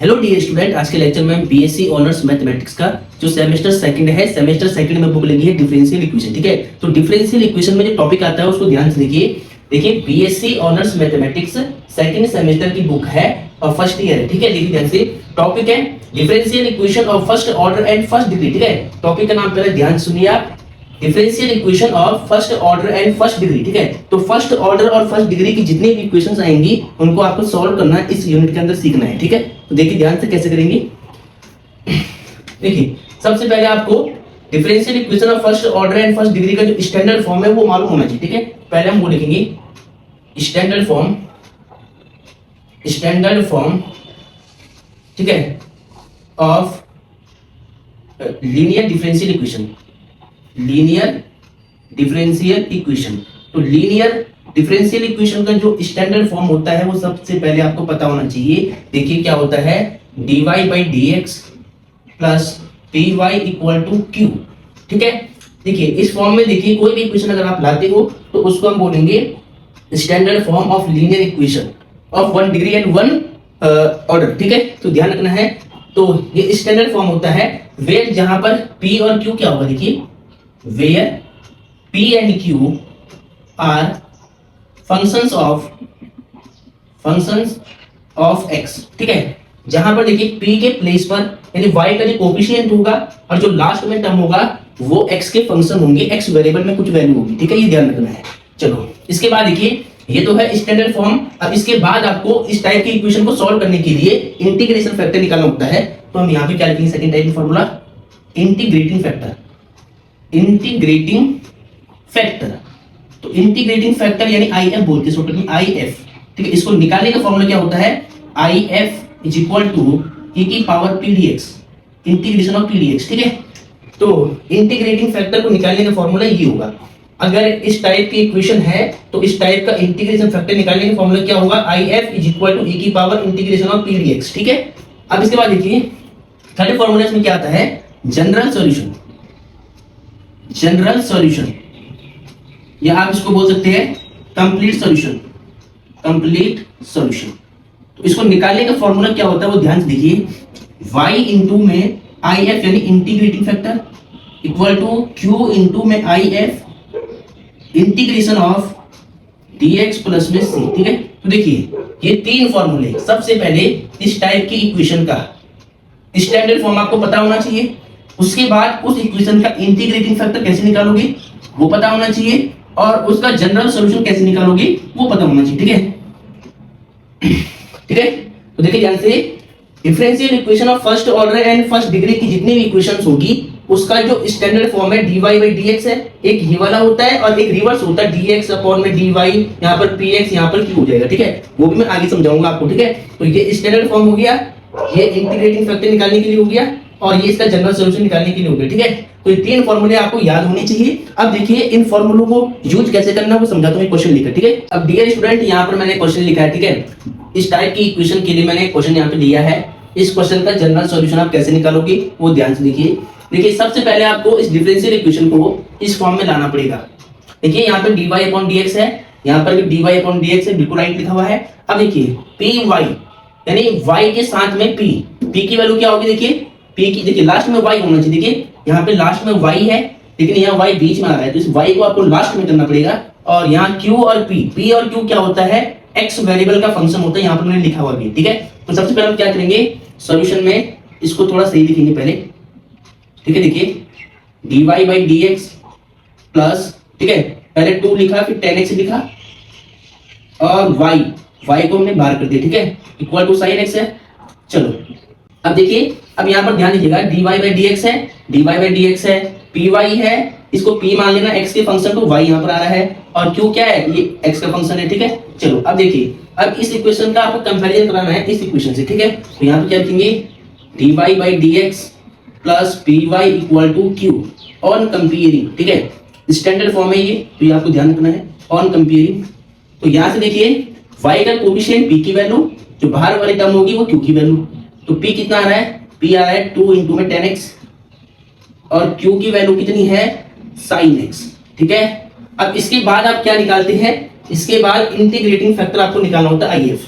Hello dear student, आज के lecture में बीएससी ऑनर्स मैथमेटिक्स का जो सेमेस्टर सेकंड है, सेमेस्टर सेकंड में बुक लगी है डिफरेंशियल इक्वेशन। ठीक है, तो डिफरेंशियल इक्वेशन में जो टॉपिक आता है उसको ध्यान से देखिए BSc honours mathematics second semester की बुक है और फर्स्ट ईयर है। ठीक है, देखिए ध्यान से, टॉपिक है differential equation of first order and first degree. ठीक है, टॉपिक का नाम पहले ध्यान सुनिए आप, differential equation of first order and first degree. ठीक है, तो फर्स्ट ऑर्डर और फर्स्ट डिग्री की जितनी भी इक्वेशंस आएंगी उनको आपको सॉल्व करना है, इस यूनिट के अंदर सीखना है। ठीक है, तो देखिए ध्यान से कैसे करेंगे। देखिए सबसे पहले आपको differential equation of first order and first degree का जो स्टैंडर्ड फॉर्म है वो मालूम होना चाहिए। ठीक है, पहले हम वो लिखेंगे स्टैंडर्ड फॉर्म ठीक है ऑफ लीनियर डिफरेंशियल इक्वेशन। तो लीनियर डिफरेंशियल इक्वेशन का जो स्टैंडर्ड फॉर्म होता है वो सबसे पहले आपको पता होना चाहिए। देखिए क्या होता है, dy by dx plus py equal to q। ठीक है, देखिए इस फॉर्म में देखिए कोई भी इक्वेशन अगर आप लाते हो तो उसको हम बोलेंगे standard form of linear equation of 1 degree and 1 order. ठीक है, तो ध्यान रखना है। तो ये स्टैंडर्ड फॉर्म होता है वेयर जहां पर p और q क्या होगा, देखिए where p and q are functions of x। ठीक है, जहां पर देखिए p के प्लेस पर यानी y का जो कोफिशिएंट होगा और जो लास्ट में टर्म होगा वो x के फंक्शन होंगे, x वेरिएबल में कुछ वैल्यू होगी। ठीक है, ये ध्यान रखना है। चलो इसके बाद देखिए ये तो है स्टैंडर्ड फॉर्म। अब इसके बाद आपको इस टाइप की इक्वेशन को सॉल्व करने के लिए इंटीग्रेशन फैक्टर निकालना होता है। तो हम यहाँ पे क्या लिखेंगे, सेकंड टाइप में फॉर्मूला इंटीग्रेटिंग फैक्टर। तो इंटीग्रेटिंग फैक्टर यानी IF बोलते हैं शॉर्टकट में IF। ठीक है, इसको निकालने का फॉर्मूला क्या होता है, IF is equal to e की power p dx, integration of p dx। ठीक है, तो इंटीग्रेटिंग फैक्टर को निकालने का फॉर्मूला ये होगा। अगर इस टाइप की इक्वेशन है तो इस टाइप का इंटीग्रेशन फैक्टर निकालने का फॉर्मूला क्या होगा, IF is equal to e की power integration of p dx। ठीक है, अब इसके बाद देखिए थर्ड फॉर्मूला में क्या आता है, जनरल सॉल्यूशन या आप इसको बोल सकते हैं कंप्लीट सॉल्यूशन। तो इसको निकालने का फॉर्मूला क्या होता है वो ध्यान से देखिए, y इंटू में IF यानी integrating factor equal to q into में IF integration of dx plus में c। ठीक है, तो देखिए ये तीन फॉर्मूले, सबसे पहले इस टाइप की इक्वेशन का स्टैंडर्ड फॉर्म आपको पता होना चाहिए। उसके बाद उस इक्वेशन का इंटीग्रेटिंग फैक्टर कैसे निकालोगे वो पता होना चाहिए, और उसका जनरल सॉल्यूशन कैसे निकालोगे वो पता होना चाहिए। ठीक है, तो देखिए ध्यान से, differential equation of first order and first degree की जितनी भी इक्वेशंस होगी उसका जो स्टैंडर्ड फॉर्म है dy by dx है, एक ये वाला होता है और एक रिवर्स होता है dx अपॉन में dy, यहाँ पर px यहाँ पर q हो जाएगा। ठीक है, वो भी मैं आगे समझाऊंगा आपको। ठीक है, तो ये स्टैंडर्ड फॉर्म हो गया, ये इंटीग्रेटिंग फैक्टर निकालने के लिए हो गया और ये इसका जनरल सॉल्यूशन निकालने के लिए हो गया। ठीक है, तो ये तीन फॉर्मूले आपको याद होने चाहिए। अब देखिए इन फॉर्मूलों को यूज कैसे करना है वो समझाता हूं क्वेश्चन लिखकर। ठीक है, अब डियर स्टूडेंट यहाँ पर मैंने क्वेश्चन लिखा है। ठीक है, इस टाइप की इक्वेशन के लिए मैंने क्वेश्चन यहाँ पे लिया है। इस क्वेश्चन का जनरल सॉल्यूशन आप कैसे निकालोगे वो ध्यान से देखिए। देखिए सबसे पहले आपको इस डिफरेंशियल इक्वेशन को इस फॉर्म में लाना पड़ेगा। देखिए यहाँ पे dy अपॉन dx है, यहाँ पर भी dy अपॉन dx है, बिल्कुल राइट लिखा हुआ है। अब देखिए py यानी y के साथ में p की वैल्यू क्या होगी, देखिए p की, देखिए लास्ट में y होना चाहिए। देखिए यहाँ पे लास्ट में y है लेकिन यहाँ y बीच में आ रहा है, तो इस y को आपको लास्ट में करना पड़ेगा। और यहाँ q और p और q क्या होता है, x वेरिएबल का फंक्शन होता है, यहाँ पर मैंने लिखा हुआ भी। ठीक है, तो सबसे पहले हम क्या करेंगे, सॉल्यूशन में इसको थोड़ा सही लिखेंगे पहले। ठीक है, देखिए dy by dx प्लस, ठीक है पहले 2 लिखा फिर 10x लिखा और y को हमने बाहर कर दिया। ठीक है, इक्वल टू sin x है। चलो अब देखिए, अब यहाँ पर ध्यान दीजिएगा, dy by dx है, py है, इसको p मान लेना, x के फंक्शन को y यहाँ पर आ रहा है और q क्या है, ये x का फंक्शन है। ठीक है, चलो अब देखिए, अब इस इक्वेशन का आपको कंपैरिजन कराना है इस इक्वेशन से। ठीक है, तो यहाँ पे क्या लिखेंगे, dy by dx plus py equal to q on comparing. ठीक है, स्टैंडर्ड फॉर्म है ये, तो ये आपको ध्यान रखना है, ऑन कंपेयरिंग। तो यहाँ से देखिए y का कोफिशिएंट p की वैल्यू, जो बाहर वाली टर्म होगी वो q की वैल्यू। तो p कितना आ रहा है, p आ रहा है 2 इंटू में 10x और q की वैल्यू कितनी है, sin x। ठीक है, अब इसके बाद आप क्या निकालते हैं, इसके बाद इंटीग्रेटिंग फैक्टर आपको निकालना होता है IF।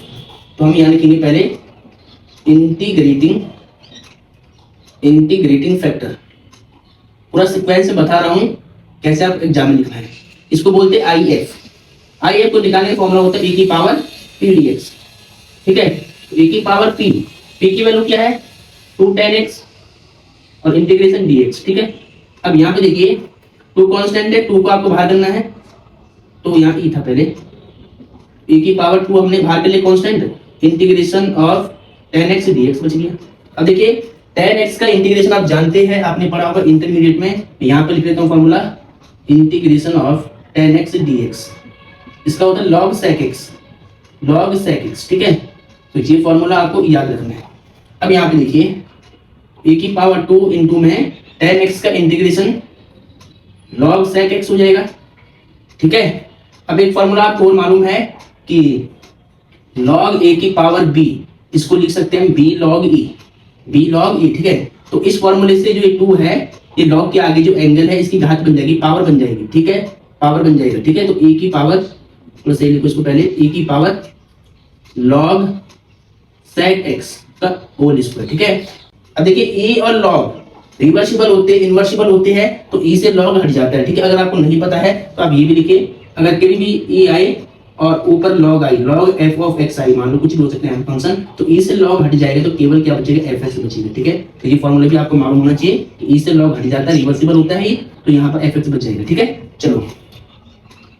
तो हम यहाँ लिखेंगे पहले इंटीग्रेटिंग फैक्टर। पूरा सीक्वेंस से बता रहा हूं कैसे आप एग्जाम में लिखना है। इसको बोलते हैं IF। IF को निकालने का फॉर्मूला होता है e की पावर p dx। ठीक है, e की पावर p की वैल्यू क्या है 2 tan x और इंटीग्रेशन dx। ठीक है, अब यहाँ पे देखिए 2 कांस्टेंट है, 2 को आपको बाहर करना है, तो यहाँ e था पहले, e की पावर 2 हमने बाहर कर लिया constant, integration of tan x dx बच गया। अब देखिए tan x का इंटीग्रेशन आप जानते हैं, आपने पढ़ा होगा इंटरमीडिएट में। यहाँ पे लिख देता हूँ formula, integration of tan x dx, इसका होता है log sec x। ठीक है, तो ये फॉर्मूला आपको याद रखना है। अब यहाँ पे देखिए e की पावर 2 इंटू में tan x का इंटीग्रेशन log sec x हो जाएगा। ठीक है, अब एक फॉर्मूला आपको और मालूम है कि log a की पावर b, इसको लिख सकते हैं b log e। ठीक है, तो इस फॉर्मूले से जो ये 2 है, ये log के आगे जो एंगल है इसकी घात बन जाएगी, पावर बन जाएगी। ठीक है, पावर बन जाएगा। ठीक है, तो e की पावर, मैं सही लिखूं इसको पहले, e की पावर log sec x का होल स्क्वायर। ठीक है, अब देखिए e और log रिवर्सिबल होते हैं, इनवर्सिबल होते हैं, तो e से log हट जाता है। ठीक है, अगर आपको नहीं पता है तो आप ये भी लिखिए, अगर कभी भी e आए और ऊपर log I, log f of x आई, मान लो कुछ भी हो सकते हैं फंक्शन, तो e से log हट जाएगा तो केवल क्या बचेगा, fx बचेगा। ठीक है, तो ये फॉर्मूला भी आपको मालूम होना चाहिए कि e से log हट जाता है, रिवर्सिबल होता है, तो यहाँ पर fx बच जाएगा। ठीक है, चलो,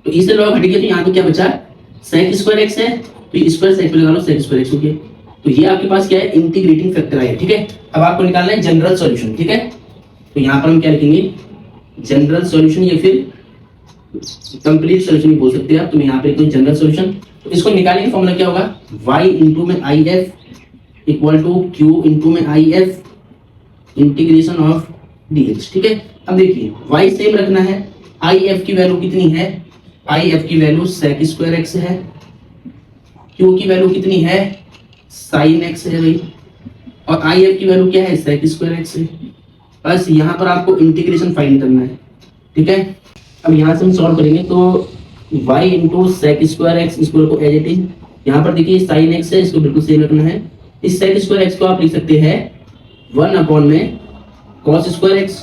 तो e से log हट गया तो यहाँ पे क्या बचा, sec स्क्वायर x है, तो ये स्क्वायर sec पे लगा लो, sec स्क्वायर x हो गया। तो ये आपके पास क्या है, इंटीग्रेटिंग फैक्टर आया। ठीक है, अब आपको निकालना है जनरल सॉल्यूशन। ठीक है, तो यहाँ पर हम क्या लिखेंगे, जनरल सॉल्यूशन या फिर कंप्लीट सॉल्यूशन भी बोल सकते हैं आप। तो मैं यहाँ पे लिखता हूँ जनरल सॉल्यूशन। तो इसको निकालने का फॉर्मूला क्या होगा, y इंटू में IF equal to q into में IF इंटीग्रेशन ऑफ dx। ठीक है, अब देखिए y सेम रखना है, IF की वैल्यू कितनी है, IF की वैल्यू sec स्क्वायर x है, q की वैल्यू कितनी है, sin x है भाई, और IF की वैल्यू क्या है, sec स्क्वायर x है। बस यहाँ पर आपको इंटीग्रेशन फाइंड करना है। ठीक है, अब यहाँ से हम सॉल्व करेंगे, तो y into sec square x square को एज इट इज, यहाँ पर देखिए साइन एक्स है, इसको बिल्कुल सेम रखना है। इस सेक स्क्वायर एक्स को आप लिख सकते हैं 1 अपॉन में कॉस स्क्वायर एक्स,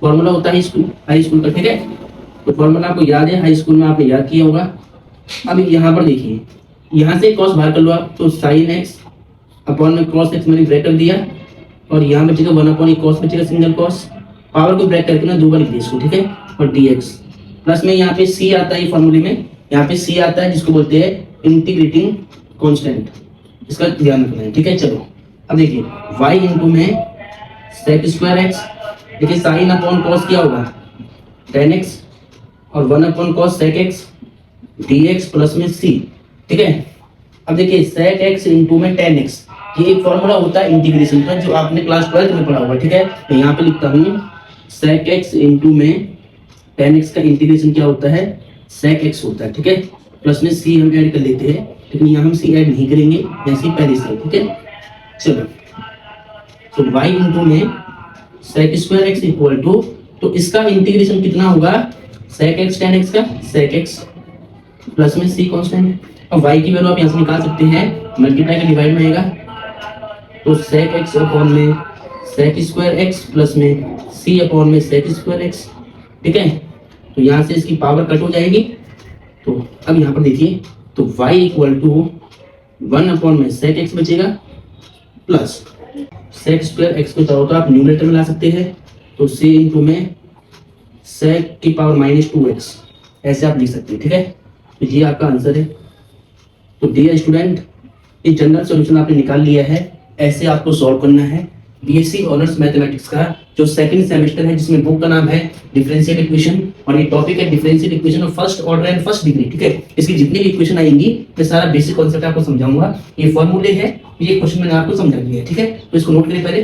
फॉर्मूला होता है हाई स्कूल का। ठीक है, तो फॉर्मूला आपको याद है, हाई स्कूल में आपने याद किया होगा। अब यहाँ पर देखिए, यहाँ से कॉस बाहर कर लो आप, तो साइन एक्स अपॉन में कॉस एक्स मैंने ब्रेक कर दिया, और यहाँ बचेगा 1 अपॉन कॉस बचेगा, सिंगल कॉस, पावर को ब्रेक करके ना 2 बार लिख दिया इसको। ठीक है, और dx प्लस में यहाँ पे c आता है फॉर्मूले में, यहाँ पे c आता है जिसको बोलते हैं इंटीग्रेटिंग कांस्टेंट, इसका ध्यान रखना है। ठीक है, चलो अब देखिए y इंटू में सेक स्क्वायर एक्स, देखिए साइन अपॉन कॉस क्या होगा tan x, और 1 upon cos sec x dx plus में c। ठीक है, अब देखिए सेक एक्स इंटू में tan x, ये एक फॉर्मूला होता है इंटीग्रेशन का जो आपने क्लास 12th में पढ़ा होगा। ठीक है, तो यहाँ पे लिखता हूँ sec x इंटू में tan x का इंटीग्रेशन क्या होता है, sec x होता है। ठीक है, प्लस में c हम ऐड कर लेते हैं, लेकिन यहाँ हम c ऐड नहीं करेंगे, ऐसे पहले से। ठीक है, चलो, तो y इंटू में sec square x equal to, तो इसका इंटीग्रेशन कितना होगा, sec x tan x का sec x प्लस में c कांस्टेंट है, और y की वैल्यू आप यहाँ से निकाल सकते हैं, मल्टीप्लाई का डिवाइड में आएगा, तो sec x अपॉन में sec स्क्वायर x प्लस में c अपॉन में sec स्क्वायर x। ठीक है, तो यहाँ से इसकी पावर कट हो जाएगी, तो अब यहाँ पर देखिए, तो y इक्वल टू 1 अपॉन में sec x बचेगा, प्लस sec स्क्वायर x को चाहो तो आप न्यूमरेटर में ला सकते हैं, तो c इंटू में sec की पावर -2x, ऐसे आप लिख सकते हैं। ठीक है, तो ये आपका आंसर है। तो डियर स्टूडेंट, ये जनरल सॉल्यूशन आपने निकाल लिया है, ऐसे आपको सॉल्व करना है बीएससी ऑनर्स मैथमेटिक्स का जो सेकंड सेमेस्टर है, जिसमें बुक का नाम है डिफरेंशियल इक्वेशन, और ये टॉपिक है differential equation of first order and first degree. ठीक है, इसकी जितनी भी इक्वेशन आएंगी मैं सारा बेसिक कॉन्सेप्ट आपको समझाऊंगा, ये फॉर्मूले है, ये क्वेश्चन मैंने आपको समझा दिया है। ठीक है, तो इसको नोट करिए पहले।